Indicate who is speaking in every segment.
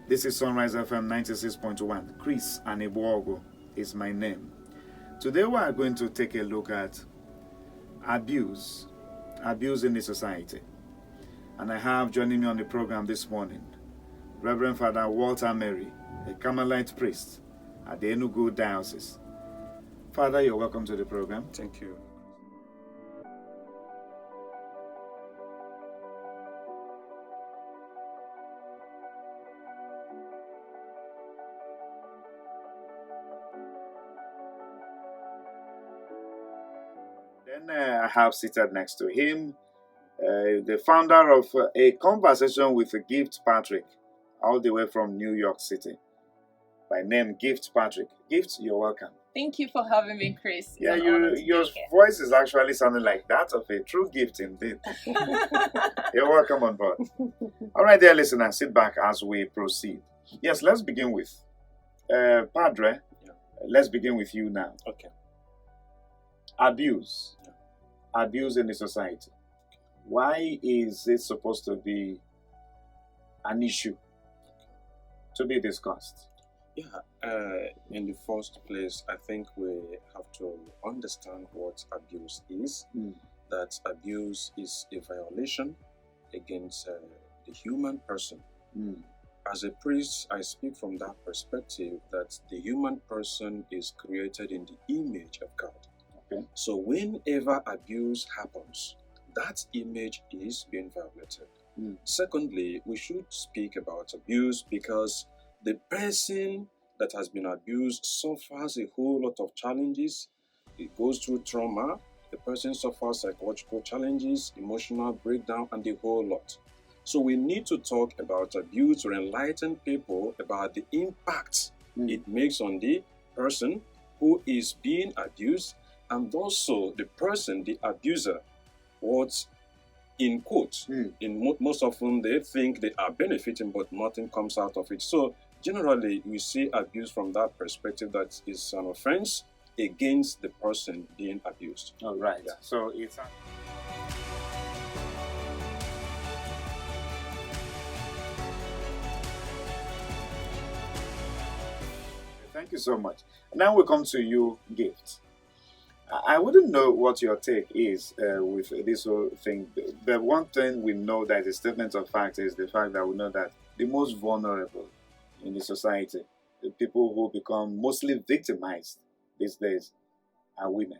Speaker 1: This is Sunrise FM 96.1. Chris Anibuogo is my name. Today we are going to take a look at abuse in the society. And I have joining me on the program this morning, Reverend Father Walter Mary, a Carmelite priest at the Enugu Diocese. Father, you're welcome to the program.
Speaker 2: Thank you.
Speaker 1: Then I have seated next to him the founder of A Conversation with Gift Patrick, all the way from New York City. By name Gift Patrick. Gift, you're welcome.
Speaker 3: Thank you for having me, Chris. It's
Speaker 1: Yeah,
Speaker 3: an honor to
Speaker 1: your
Speaker 3: be here.
Speaker 1: voice is actually sounding like that of a true gift indeed. You're welcome on board. All right, dear listener, sit back as we proceed. Yes, let's begin with Padre.
Speaker 2: Yeah.
Speaker 1: Let's begin with you now.
Speaker 2: Okay.
Speaker 1: Abuse in the society. Why is it supposed to be an issue to be discussed?
Speaker 2: Yeah, in the first place, I think we have to understand what abuse is. That abuse is a violation against the human person. As a priest, I speak from that perspective that the human person is created in the image of God.
Speaker 1: Okay.
Speaker 2: So whenever abuse happens, that image is being violated. Secondly, we should speak about abuse because the person that has been abused suffers a whole lot of challenges. It goes through trauma. The person suffers psychological challenges, emotional breakdown, and the whole lot. So we need to talk about abuse to enlighten people about the impact it makes on the person who is being abused, and also the person, the abuser, what in quotes, most often they think they are benefiting, but nothing comes out of it. So generally, we see abuse from that perspective that is an offense against the person being abused.
Speaker 1: All right.
Speaker 2: Yeah.
Speaker 1: So it's. Thank you so much. Now we come to you, Gift. I wouldn't know what your take is with this whole thing. The one thing we know that is a statement of fact is the fact that we know that the most vulnerable in the society, the people who become mostly victimized these days, are women.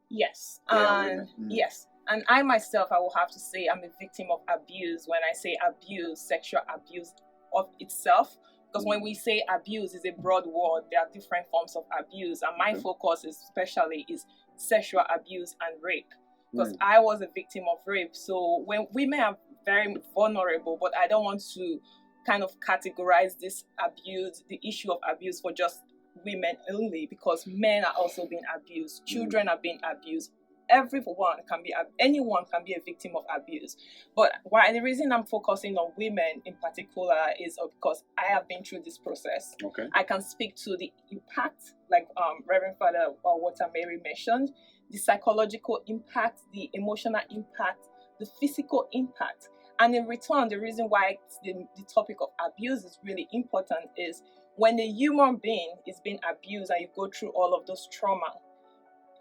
Speaker 3: Yes.
Speaker 1: They are
Speaker 3: And
Speaker 1: women.
Speaker 3: yes. And I myself, I will have to say I'm a victim of abuse. When I say abuse, sexual abuse of itself, because when we say abuse, is a broad word. There are different forms of abuse, and my focus especially is sexual abuse and rape. Because I was a victim of rape. So when women are very vulnerable, but I don't want to kind of categorize this abuse, the issue of abuse, for just women only, because men are also being abused, children are being abused. Anyone can be a victim of abuse. But why the reason I'm focusing on women in particular is because I have been through this process.
Speaker 1: Okay.
Speaker 3: I can speak to the impact, like Reverend Father Walter Mary mentioned, the psychological impact, the emotional impact, the physical impact. And in return, the reason why the topic of abuse is really important is when a human being is being abused and you go through all of those trauma,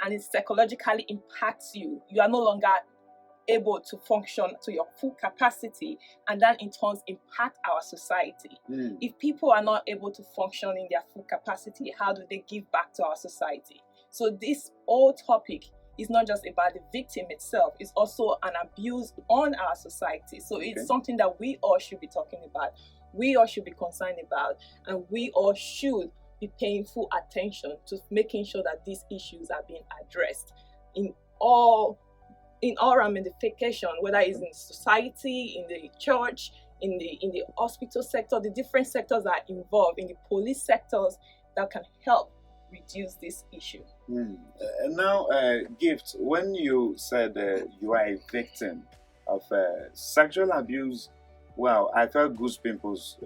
Speaker 3: and it psychologically impacts you, you are no longer able to function to your full capacity, and that in turn impact our society. If people are not able to function in their full capacity, how do they give back to our society? So this whole topic is not just about the victim itself, it's also an abuse on our society. So it's something that we all should be talking about, we all should be concerned about, and we all should be paying full attention to making sure that these issues are being addressed in all ramification, whether it's in society, in the church, in the hospital sector, the different sectors that are involved, in the police sectors, that can help reduce this issue.
Speaker 1: Now, Gift, when you said you are a victim of sexual abuse, well, I felt goose pimples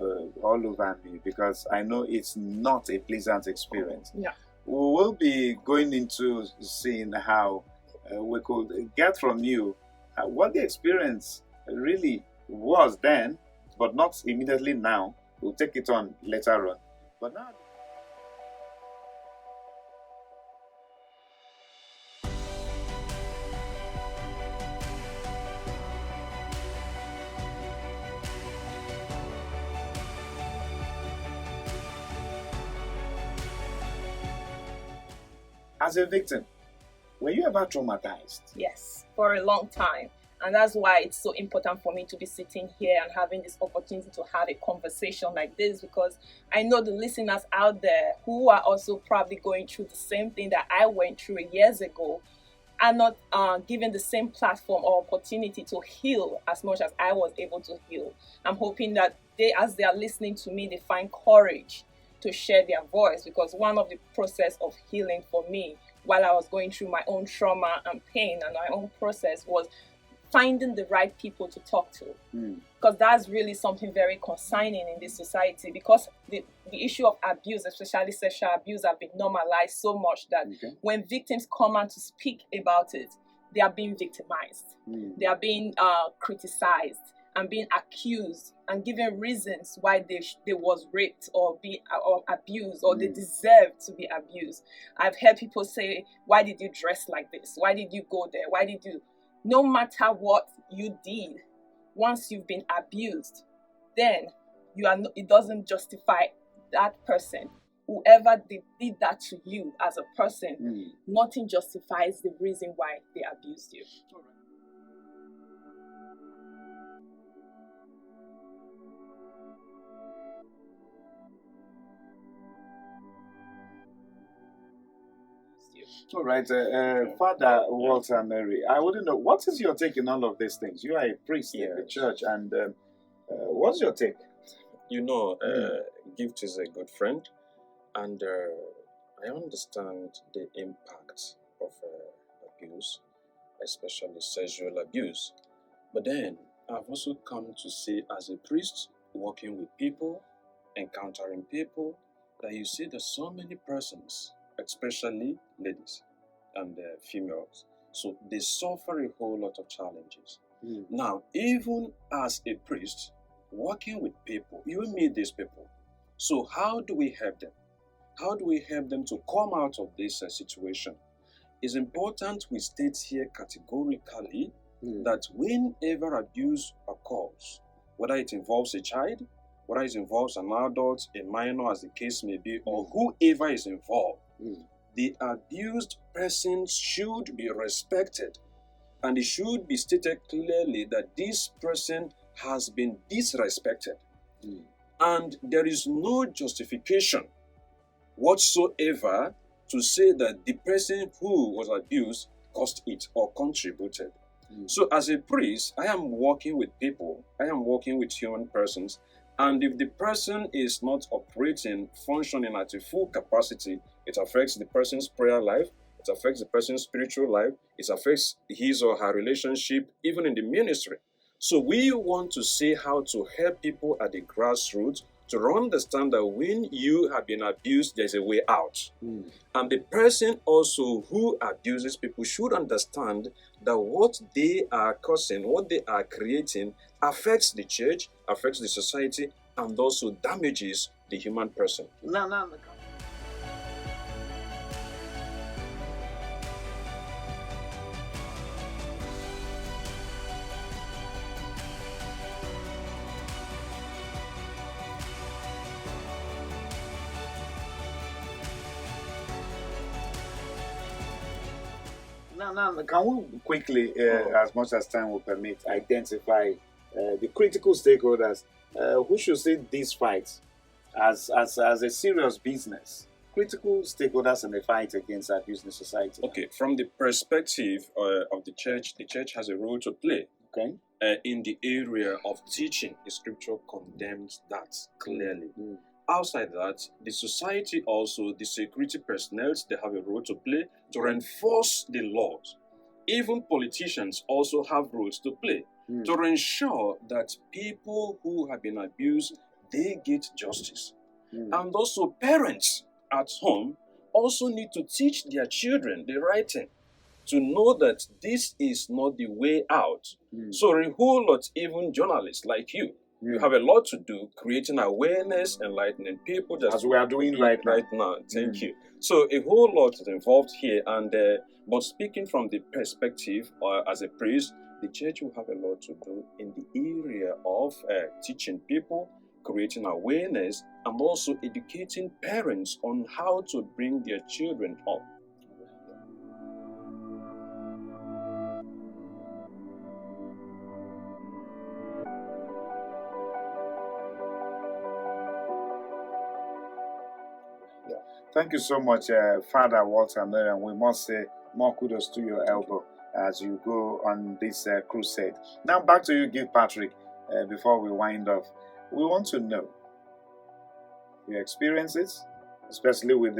Speaker 1: all over me because I know it's not a pleasant experience.
Speaker 3: Yeah.
Speaker 1: We will be going into seeing how we could get from you what the experience really was then, but not immediately now, We'll take it on later on. But now, as a victim, were you ever traumatized?
Speaker 3: Yes, for a long time. And that's why it's so important for me to be sitting here and having this opportunity to have a conversation like this, because I know the listeners out there who are also probably going through the same thing that I went through years ago are not given the same platform or opportunity to heal as much as I was able to heal. I'm hoping that they, as they are listening to me, they find courage to share their voice, because one of the process of healing for me while I was going through my own trauma and pain and my own process was finding the right people to talk to, because that's really something very concerning in this society, because the issue of abuse, especially sexual abuse, have been normalized so much that when victims come out to speak about it, they are being victimized, they are being criticized and being accused and given reasons why they was raped or abused, or they deserve to be abused. I've heard people say, why did you dress like this? Why did you go there? Why did you? No matter what you did, once you've been abused, then you are. It doesn't justify that person. Whoever did that to you as a person, nothing justifies the reason why they abused you.
Speaker 1: All right, Father Walter Mary, I wouldn't know, what is your take in all of these things? You are a priest in the church, and what's your take?
Speaker 2: You know, Gift is a good friend, and I understand the impact of abuse, especially sexual abuse. But then I've also come to see, as a priest, working with people, encountering people, that you see there's so many persons, especially ladies and females. So they suffer a whole lot of challenges. Now, even as a priest, working with people, you meet these people. So how do we help them? How do we help them to come out of this situation? It's important we state here categorically that whenever abuse occurs, whether it involves a child, whether it involves an adult, a minor, as the case may be, or whoever is involved, the abused person should be respected, and it should be stated clearly that this person has been disrespected, and there is no justification whatsoever to say that the person who was abused caused it or contributed. So as a priest, I am working with people, I am working with human persons, and if the person is not operating, functioning at a full capacity, it affects the person's prayer life, it affects the person's spiritual life, it affects his or her relationship, even in the ministry. So we want to see how to help people at the grassroots to understand that when you have been abused, there's a way out. And the person also who abuses people should understand that what they are causing, what they are creating, affects the church, affects the society, and also damages the human person.
Speaker 1: No. Now, can we quickly, as much as time will permit, identify the critical stakeholders who should see this fight as a serious business? Critical stakeholders in the fight against abuse in society.
Speaker 2: Okay, from the perspective of the church has a role to play.
Speaker 1: Okay.
Speaker 2: In the area of teaching, the scripture condemns that clearly. Outside that, the society also, the security personnel, they have a role to play to reinforce the laws. Even politicians also have roles to play to ensure that people who have been abused, they get justice. And also parents at home also need to teach their children the right thing, to know that this is not the way out. So a whole lot, even journalists like you, You have a lot to do, creating awareness, enlightening people. Just
Speaker 1: as we are doing right
Speaker 2: now. Thank you. So a whole lot is involved here, and but speaking from the perspective as a priest, the church will have a lot to do in the area of teaching people, creating awareness, and also educating parents on how to bring their children up.
Speaker 1: Thank you so much, Father Walter Marion. We must say more kudos to your elbow as you go on this crusade. Now back to you, Gilpatrick, before we wind up. We want to know your experiences, especially with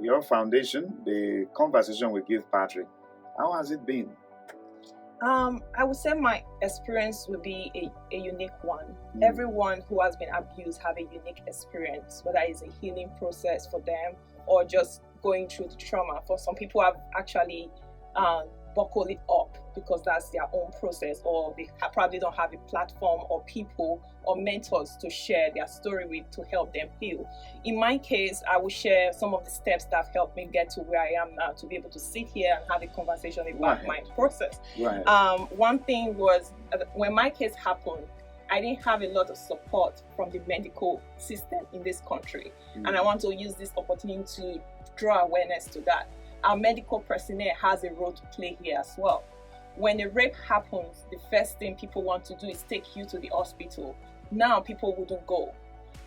Speaker 1: your foundation, the conversation with Gilpatrick. How has it been?
Speaker 3: I would say my experience would be a unique one. Everyone who has been abused have a unique experience, whether it's a healing process for them or just going through the trauma. For some people have actually buckled it up because that's their own process, or they probably don't have a platform or people or mentors to share their story with to help them heal. In my case, I will share some of the steps that have helped me get to where I am now, to be able to sit here and have a conversation about my process. One thing was, when my case happened, I didn't have a lot of support from the medical system in this country. And I want to use this opportunity to draw awareness to that. Our medical personnel has a role to play here as well. When a rape happens, the first thing people want to do is take you to the hospital. Now people wouldn't go,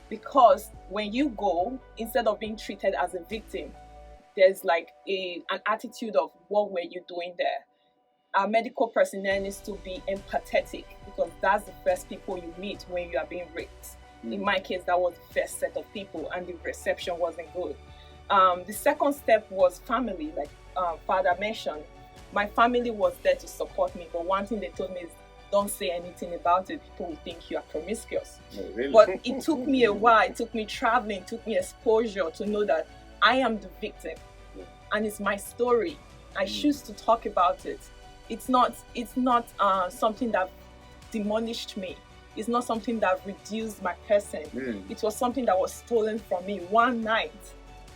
Speaker 3: because when you go, instead of being treated as a victim, there's like an attitude of, what were you doing there? Our medical personnel needs to be empathetic, because that's the first people you meet when you are being raped. In my case, that was the first set of people, and the reception wasn't good. The second step was family, like Father mentioned. My family was there to support me, but one thing they told me is, don't say anything about it. People will think you are promiscuous.
Speaker 1: Oh, really?
Speaker 3: But it took me a while. It took me traveling, it took me exposure to know that I am the victim, and it's my story. I choose to talk about it. It's not something that demolished me. It's not something that reduced my person. It was something that was stolen from me one night,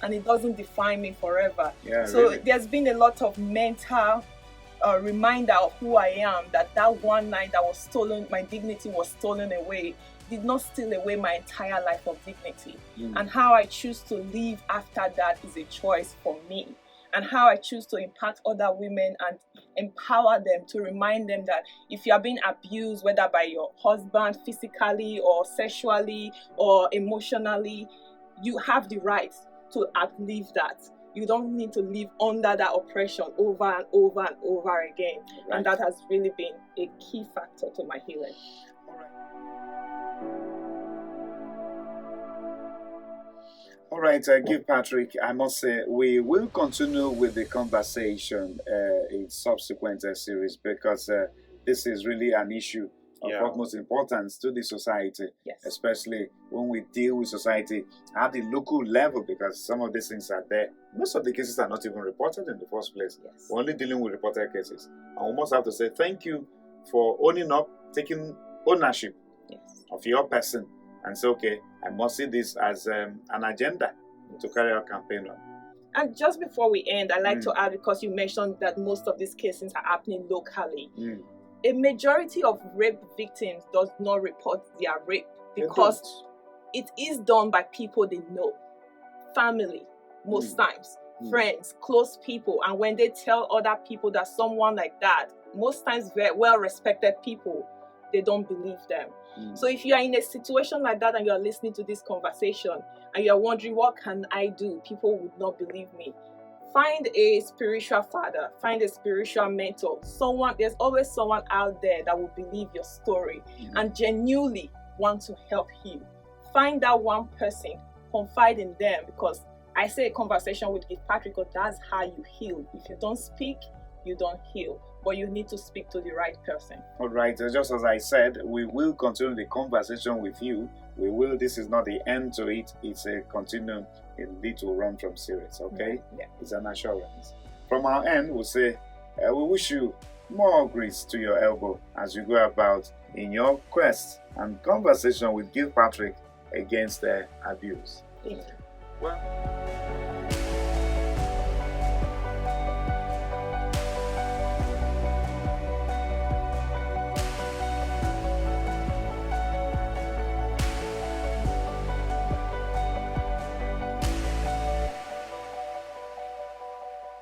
Speaker 3: and it doesn't define me forever. So really, there's been a lot of mental reminder of who I am, that one night that was stolen, my dignity was stolen away, did not steal away my entire life of dignity. And how I choose to live after that is a choice for me. And how I choose to impact other women and empower them, to remind them that if you are being abused, whether by your husband, physically or sexually or emotionally, you have the right to outlive that. You don't need to live under that oppression over and over and over again. And that has really been a key factor to my healing.
Speaker 1: All right, Gilpatrick, I must say, we will continue with the conversation in subsequent series, because this is really an issue of utmost importance to the society, especially when we deal with society at the local level, because some of these things are there. Most of the cases are not even reported in the first place. We're only dealing with reported cases. And we must have to say thank you for owning up, taking ownership of your person, and say, okay, I must see this as an agenda to carry out campaign on.
Speaker 3: And just before we end, I'd like to add, because you mentioned that most of these cases are happening locally. A majority of rape victims does not report their rape, because it is done by people they know. Family, most times. Friends, close people. And when they tell other people that someone like that, most times very well-respected people, they don't believe them. So if you are in a situation like that and you are listening to this conversation and you are wondering, what can I do? People would not believe me. Find a spiritual father, find a spiritual mentor. There's always someone out there that will believe your story and genuinely want to help you. Find that one person, confide in them, because I say a conversation with Gilpatrick, that's how you heal. If you don't speak, you don't heal. But you need to speak to the right person. All
Speaker 1: right, just as I said, we will continue the conversation with you. This is not the end to it. It's a continuum. It will run from series, okay? It's an assurance. From our end, we'll say, we wish you more grace to your elbow as you go about in your quest and conversation with Gilpatrick against abuse.
Speaker 3: Thank you.
Speaker 1: Well,